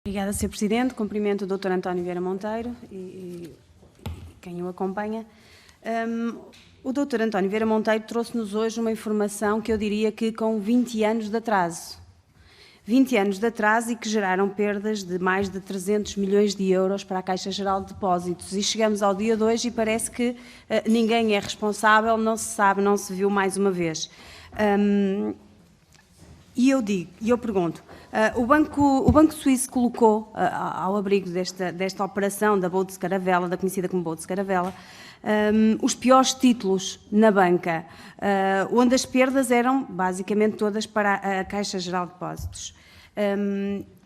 Obrigada, Sr. Presidente. Cumprimento o Dr. António Vieira Monteiro e quem o acompanha. O Dr. António Vieira Monteiro trouxe-nos hoje uma informação que eu diria que com 20 anos de atraso. 20 anos de atraso e que geraram perdas de mais de 300 milhões de euros para a Caixa Geral de Depósitos. E chegamos ao dia de hoje e parece que ninguém é responsável, não se sabe, não se viu mais uma vez. E eu pergunto, o Banco Suíço colocou, ao abrigo desta operação da Bolsa de Caravela, da conhecida como Bolsa de Caravela, os piores títulos na banca, onde as perdas eram basicamente todas para a Caixa Geral de Depósitos.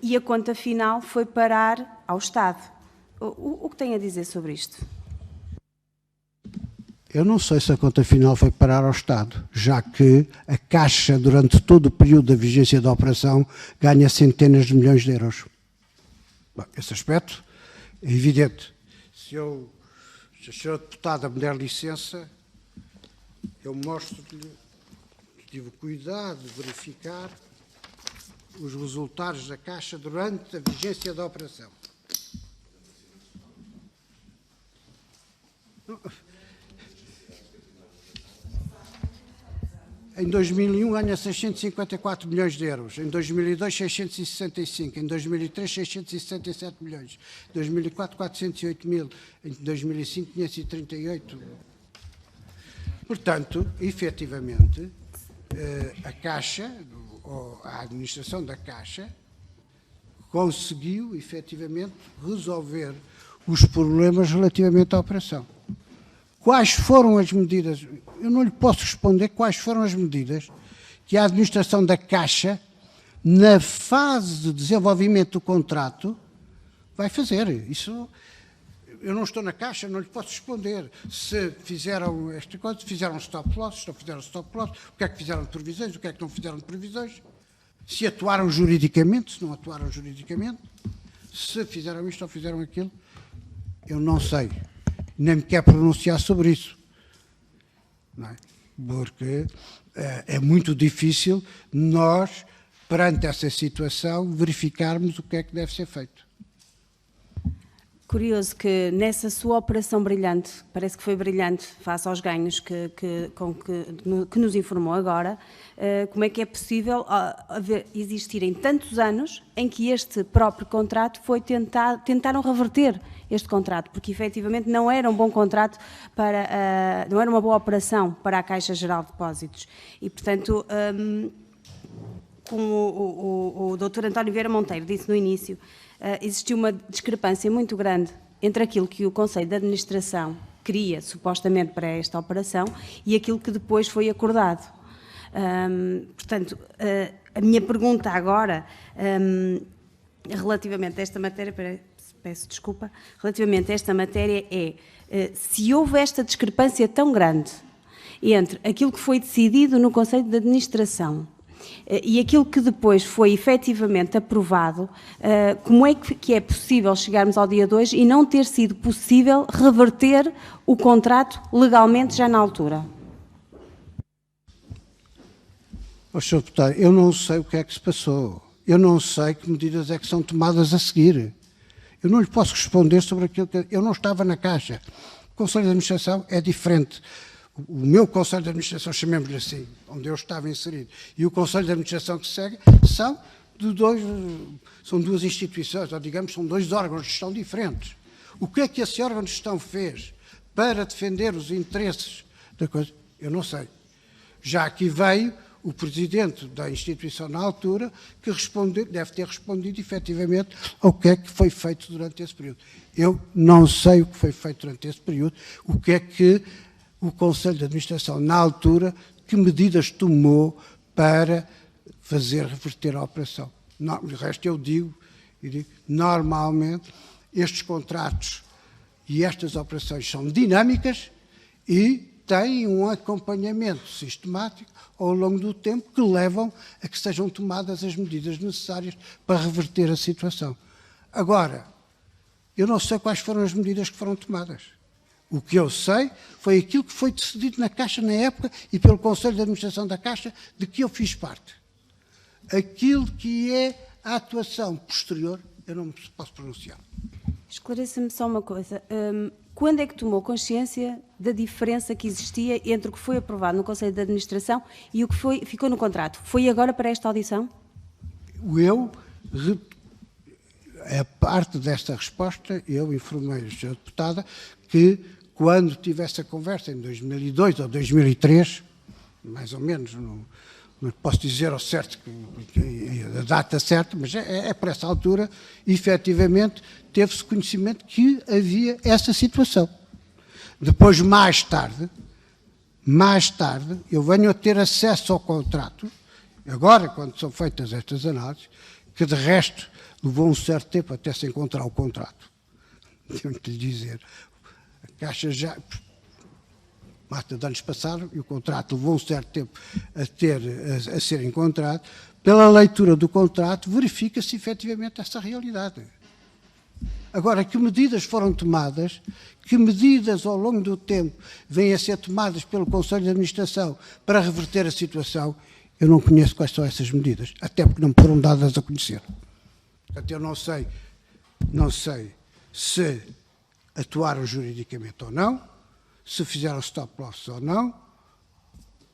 E a conta final foi parar ao Estado. O que tem a dizer sobre isto? Eu não sei se a conta final foi parar ao Estado, já que a Caixa, durante todo o período da vigência da operação, ganha centenas de milhões de euros. Bom, esse aspecto é evidente. Se a senhora deputada me der licença, eu mostro-lhe que tive o cuidado de verificar os resultados da Caixa durante a vigência da operação. Em 2001 ganha 654 milhões de euros, em 2002 665, em 2003 667 milhões, em 2004 408 mil, em 2005 538. Portanto, efetivamente, a Caixa, ou a administração da Caixa, conseguiu efetivamente resolver os problemas relativamente à operação. Quais foram as medidas? Eu não lhe posso responder quais foram as medidas que a administração da Caixa, na fase de desenvolvimento do contrato, vai fazer. Isso, eu não estou na Caixa, não lhe posso responder. Se fizeram esta coisa, se fizeram stop loss, se não fizeram stop loss, o que é que fizeram de previsões, o que é que não fizeram de previsões, se atuaram juridicamente, se não atuaram juridicamente, se fizeram isto ou fizeram aquilo, eu não sei. Nem me quer pronunciar sobre isso, não é? Porque é muito difícil nós, perante essa situação, verificarmos o que é que deve ser feito. Curioso que nessa sua operação brilhante, parece que foi brilhante face aos ganhos que nos informou agora, como é que é possível existirem tantos anos em que este próprio contrato foi tentaram reverter este contrato, porque efetivamente não era um bom contrato não era uma boa operação para a Caixa Geral de Depósitos. E, portanto, como o Dr. António Vieira Monteiro disse no início, existiu uma discrepância muito grande entre aquilo que o Conselho de Administração queria, supostamente, para esta operação e aquilo que depois foi acordado. Portanto, a minha pergunta agora, relativamente a esta matéria, peço desculpa, relativamente a esta matéria é, se houve esta discrepância tão grande entre aquilo que foi decidido no Conselho de Administração e aquilo que depois foi efetivamente aprovado, como é que é possível chegarmos ao dia de hoje e não ter sido possível reverter o contrato legalmente já na altura? Sr. Deputado, eu não sei o que é que se passou. Eu não sei que medidas é que são tomadas a seguir. Eu não lhe posso responder sobre aquilo que... Eu não estava na Caixa. O Conselho de Administração é diferente. O meu Conselho de Administração, chamemos-lhe assim, onde eu estava inserido, e o Conselho de Administração que segue, são duas instituições, ou digamos, são dois órgãos de gestão diferentes. O que é que esse órgão de gestão fez para defender os interesses da coisa? Eu não sei. Já aqui veio o presidente da instituição na altura, que deve ter respondido efetivamente ao que é que foi feito durante esse período. Eu não sei o que foi feito durante esse período, o que é que o Conselho de Administração, na altura, que medidas tomou para fazer reverter a operação. Não, o resto eu digo, normalmente, estes contratos e estas operações são dinâmicas e têm um acompanhamento sistemático ao longo do tempo que levam a que sejam tomadas as medidas necessárias para reverter a situação. Agora, eu não sei quais foram as medidas que foram tomadas. O que eu sei foi aquilo que foi decidido na Caixa na época e pelo Conselho de Administração da Caixa, de que eu fiz parte. Aquilo que é a atuação posterior eu não me posso pronunciar. Esclareça-me só uma coisa. Quando é que tomou consciência da diferença que existia entre o que foi aprovado no Conselho de Administração e o que ficou no contrato? Foi agora para esta audição? A parte desta resposta, eu informei a Sra. Deputada que quando tive essa conversa em 2002 ou 2003, mais ou menos, não posso dizer ao certo a data certa, mas é por essa altura, efetivamente, teve-se conhecimento que havia essa situação. Depois, mais tarde, eu venho a ter acesso ao contrato, agora, quando são feitas estas análises, que de resto levou um certo tempo até se encontrar o contrato. Tenho que lhe dizer, a Caixa já... Mata de anos passaram e o contrato levou um certo tempo a ser encontrado. Pela leitura do contrato, verifica-se efetivamente essa realidade. Agora, que medidas foram tomadas, que medidas ao longo do tempo vêm a ser tomadas pelo Conselho de Administração para reverter a situação, eu não conheço quais são essas medidas, até porque não me foram dadas a conhecer. Portanto, eu não sei se atuaram juridicamente ou não, se fizeram stop loss ou não,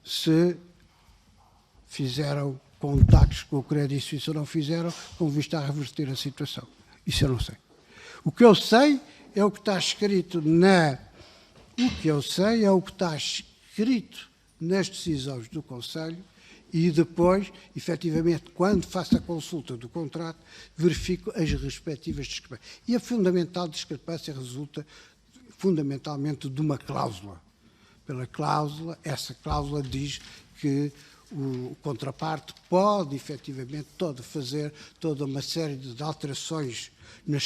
se fizeram contactos com o Crédito Suíço ou não fizeram, com vista a reverter a situação. Isso eu não sei. O que eu sei é o que está escrito nas decisões do Conselho e depois, efetivamente, quando faço a consulta do contrato, verifico as respectivas discrepâncias. E a fundamental discrepância resulta fundamentalmente de uma cláusula. Pela cláusula, essa cláusula diz que o contraparte pode, efetivamente, fazer toda uma série de alterações na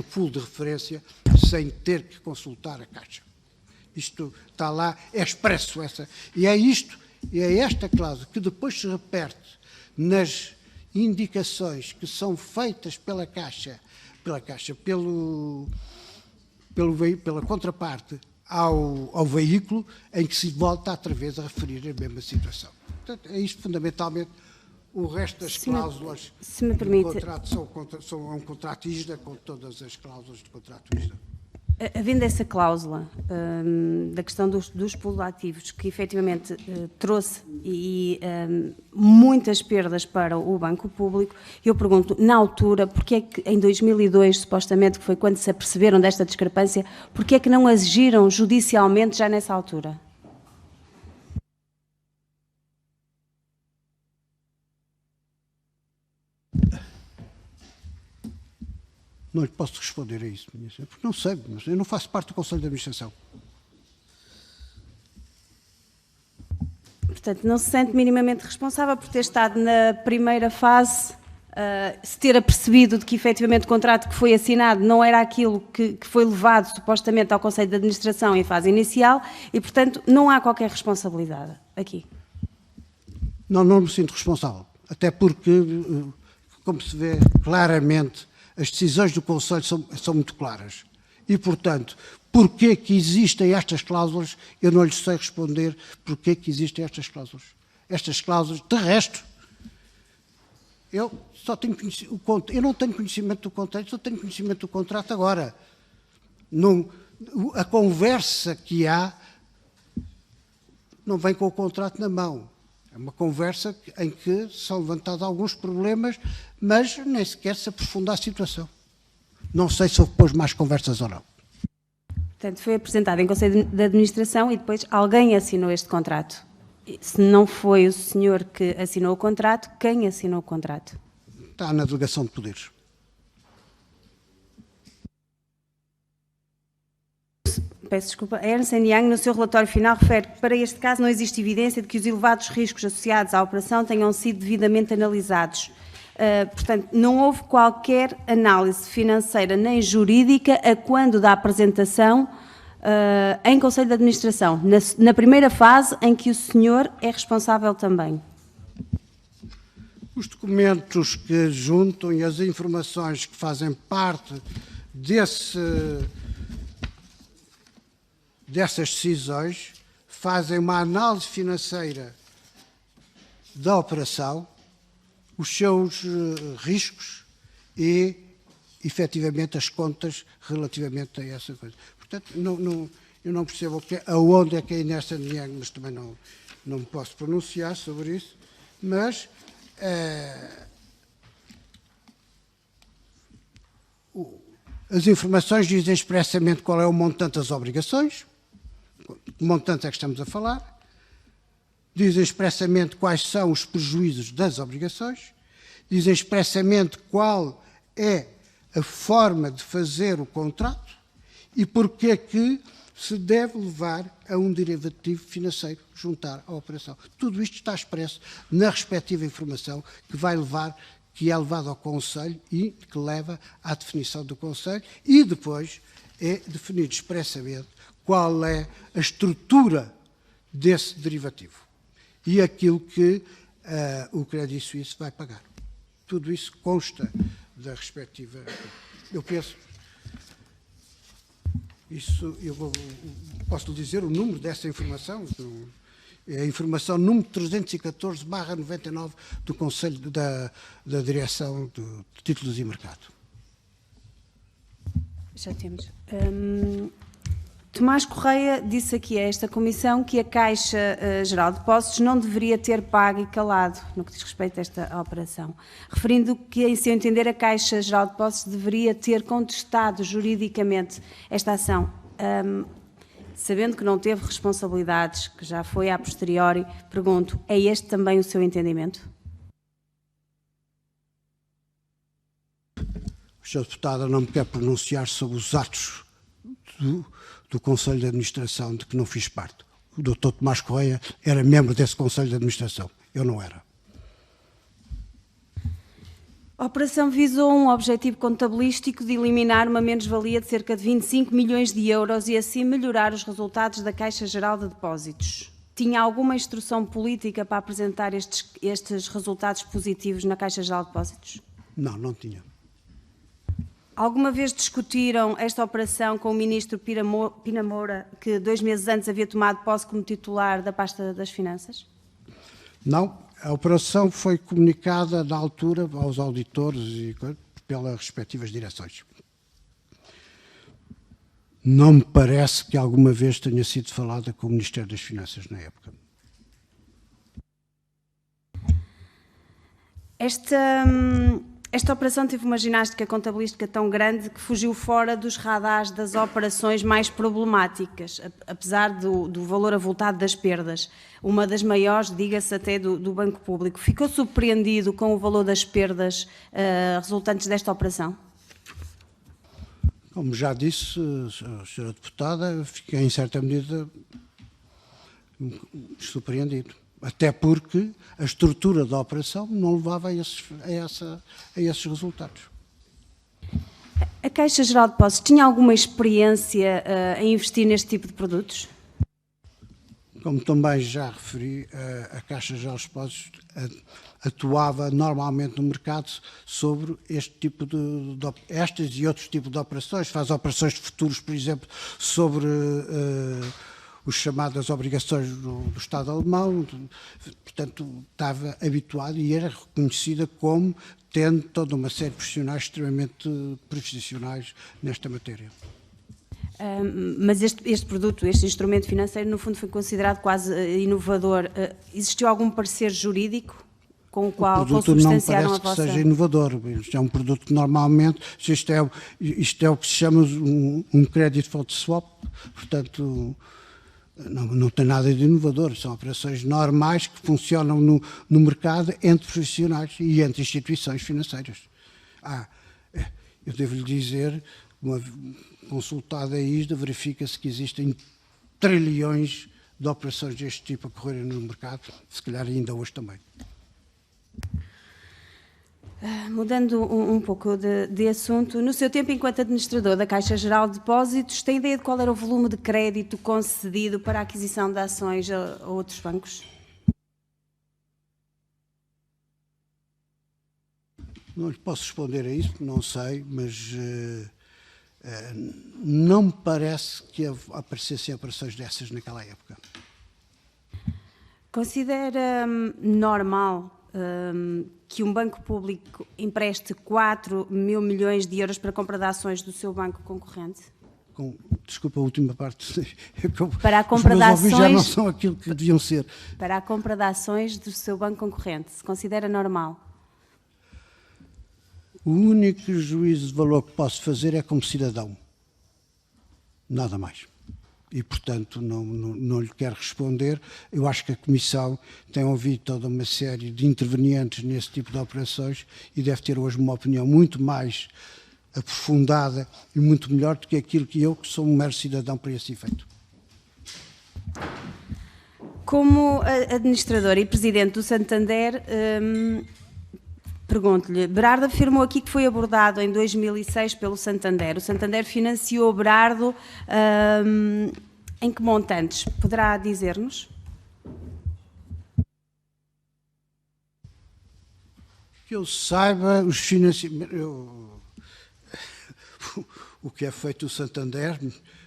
pool de referência sem ter que consultar a Caixa. Isto está lá, é expresso essa. E é esta cláusula que depois se repete nas indicações que são feitas pela Caixa, pela contraparte ao veículo, em que se volta outra vez a referir a mesma situação. Portanto, é isto fundamentalmente. O resto das cláusulas do contrato são um contrato ISDA com todas as cláusulas do contrato ISDA. Havendo essa cláusula da questão dos pools ativos, que efetivamente trouxe muitas perdas para o Banco Público, eu pergunto, na altura, porque é que em 2002, supostamente, que foi quando se aperceberam desta discrepância, porque é que não agiram judicialmente já nessa altura? Não lhe posso responder a isso, minha senhora, porque não sei, mas eu não faço parte do Conselho de Administração. Portanto, não se sente minimamente responsável por ter estado na primeira fase, se ter apercebido de que efetivamente o contrato que foi assinado não era aquilo que foi levado supostamente ao Conselho de Administração em fase inicial e, portanto, não há qualquer responsabilidade aqui. Não me sinto responsável, até porque, como se vê claramente, as decisões do Conselho são muito claras. E, portanto, porquê que existem estas cláusulas, eu não lhes sei responder porquê que existem estas cláusulas. Estas cláusulas, de resto, eu não tenho conhecimento do contrato, só tenho conhecimento do contrato agora. A conversa que há não vem com o contrato na mão. É uma conversa em que são levantados alguns problemas, mas nem sequer se aprofunda a situação. Não sei se houve depois mais conversas ou não. Portanto, foi apresentado em Conselho de Administração e depois alguém assinou este contrato. Se não foi o senhor que assinou o contrato, quem assinou o contrato? Está na delegação de poderes. Peço desculpa. A Ernst & Young, no seu relatório final, refere que para este caso não existe evidência de que os elevados riscos associados à operação tenham sido devidamente analisados. Portanto, não houve qualquer análise financeira nem jurídica a quando da apresentação em Conselho de Administração, na primeira fase em que o senhor é responsável também. Os documentos que juntam e as informações que fazem parte dessas decisões fazem uma análise financeira da operação, os seus riscos e, efetivamente, as contas relativamente a essa coisa. Portanto, eu não percebo aonde é que é nesta dinheiro, mas também não me posso pronunciar sobre isso, mas as informações dizem expressamente qual é o montante das obrigações, que montante é que estamos a falar, dizem expressamente quais são os prejuízos das obrigações, dizem expressamente qual é a forma de fazer o contrato e porque é que se deve levar a um derivativo financeiro juntar à operação. Tudo isto está expresso na respectiva informação que é levada ao Conselho e que leva à definição do Conselho e depois é definido expressamente qual é a estrutura desse derivativo e aquilo que o Credit Suisse vai pagar. Tudo isso consta da respectiva... Eu penso... Isso, posso lhe dizer o número dessa informação, é a informação número 314/99 do Conselho da Direção de Títulos e Mercado. Já temos. Tomás Correia disse aqui a esta comissão que a Caixa Geral de Depósitos não deveria ter pago e calado no que diz respeito a esta operação, referindo que, em seu entender, a Caixa Geral de Depósitos deveria ter contestado juridicamente esta ação. Sabendo que não teve responsabilidades, que já foi a posteriori, pergunto, é este também o seu entendimento? O Sr. Deputado não me quer pronunciar sobre os atos do Conselho de Administração de que não fiz parte. O Dr. Tomás Correia era membro desse Conselho de Administração. Eu não era. A operação visou um objetivo contabilístico de eliminar uma menos-valia de cerca de 25 milhões de euros e assim melhorar os resultados da Caixa Geral de Depósitos. Tinha alguma instrução política para apresentar estes resultados positivos na Caixa Geral de Depósitos? Não, não tinha. Alguma vez discutiram esta operação com o ministro Pina Moura, que 2 meses antes havia tomado posse como titular da pasta das Finanças? Não, a operação foi comunicada na altura aos auditores e pelas respectivas direções. Não me parece que alguma vez tenha sido falada com o Ministério das Finanças na época. Esta operação teve uma ginástica contabilística tão grande que fugiu fora dos radares das operações mais problemáticas, apesar do valor avultado das perdas. Uma das maiores, diga-se até, do Banco Público. Ficou surpreendido com o valor das perdas resultantes desta operação? Como já disse, Sra. Deputada, fiquei em certa medida surpreendido. Até porque a estrutura da operação não levava a esses resultados. A Caixa Geral de Depósitos tinha alguma experiência em investir neste tipo de produtos? Como também já referi, a Caixa Geral de Depósitos atuava normalmente no mercado sobre estas e outros tipos de operações. Faz operações de futuros, por exemplo, sobre os chamadas obrigações do Estado alemão, portanto, estava habituado e era reconhecida como tendo toda uma série de profissionais extremamente profissionais nesta matéria. Mas este produto, este instrumento financeiro, no fundo foi considerado quase inovador. Existiu algum parecer jurídico com o qual consubstanciaram a vossa... O produto não parece que seja inovador. Isto é um produto que normalmente, isto é o que se chama um credit default swap, portanto... Não tem nada de inovador, são operações normais que funcionam no mercado entre profissionais e entre instituições financeiras. Eu devo-lhe dizer, consultada a ISDA, verifica-se que existem trilhões de operações deste tipo a correrem no mercado, se calhar ainda hoje também. Mudando um pouco de assunto, no seu tempo enquanto administrador da Caixa Geral de Depósitos, tem ideia de qual era o volume de crédito concedido para a aquisição de ações a outros bancos? Não lhe posso responder a isso, não sei, mas não me parece que aparecessem operações dessas naquela época. Considera normal que um banco público empreste 4 mil milhões de euros para compra de ações do seu banco concorrente? Desculpa a última parte. Para a compra de ações, já não são aquilo que deviam ser. Para a compra de ações do seu banco concorrente, se considera normal? O único juízo de valor que posso fazer é como cidadão. Nada mais. E, portanto, não lhe quero responder. Eu acho que a Comissão tem ouvido toda uma série de intervenientes nesse tipo de operações e deve ter hoje uma opinião muito mais aprofundada e muito melhor do que aquilo que eu, que sou um mero cidadão para esse efeito. Como administrador e presidente do Santander, pergunto-lhe, Berardo afirmou aqui que foi abordado em 2006 pelo Santander. O Santander financiou Berardo em que montantes? Poderá dizer-nos? Que eu saiba, os financiamentos... O que é feito o Santander,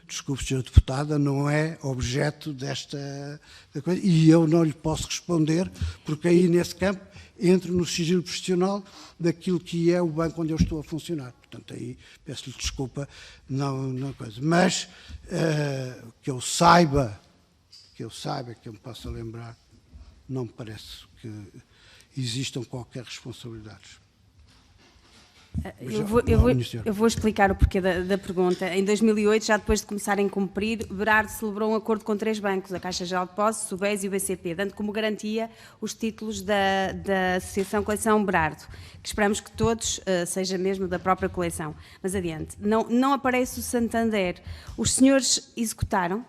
desculpe, Sra. Deputada, não é objeto desta coisa, e eu não lhe posso responder, porque aí nesse campo entro no sigilo profissional daquilo que é o banco onde eu estou a funcionar. Portanto, aí peço-lhe desculpa, não coisa. Mas que eu saiba, que eu me possa lembrar, não me parece que existam qualquer responsabilidades. Eu vou explicar o porquê da pergunta. Em 2008, já depois de começarem a cumprir, Berardo celebrou um acordo com 3 bancos, a Caixa Geral de Depósitos, o BES e o BCP, dando como garantia os títulos da Associação Coleção Berardo, que esperamos que todos seja mesmo da própria coleção. Mas adiante, não aparece o Santander. Os senhores executaram?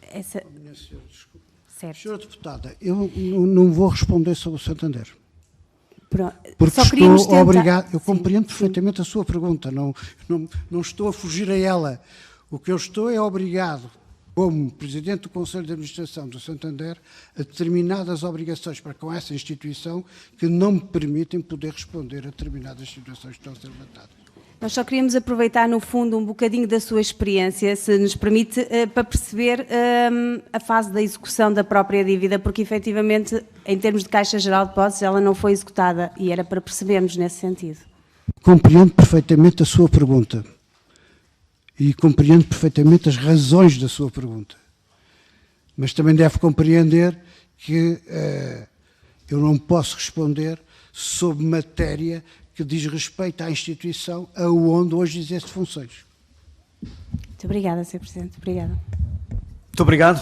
Essa... Certo. Sra. Deputada, eu não vou responder sobre o Santander. Porque só estou obrigado, eu compreendo perfeitamente a sua pergunta, não estou a fugir a ela. O que eu estou é obrigado, como Presidente do Conselho de Administração do Santander, a determinadas obrigações para com essa instituição que não me permitem poder responder a determinadas situações que estão a ser levantadas. Nós só queríamos aproveitar, no fundo, um bocadinho da sua experiência, se nos permite, para perceber a fase da execução da própria dívida, porque, efetivamente, em termos de Caixa Geral de Depósitos, ela não foi executada e era para percebermos nesse sentido. Compreendo perfeitamente a sua pergunta e compreendo perfeitamente as razões da sua pergunta, mas também deve compreender que eu não posso responder sobre matéria que diz respeito à instituição aonde hoje exerce funções. Muito obrigada, Sr. Presidente. Obrigada. Muito obrigado.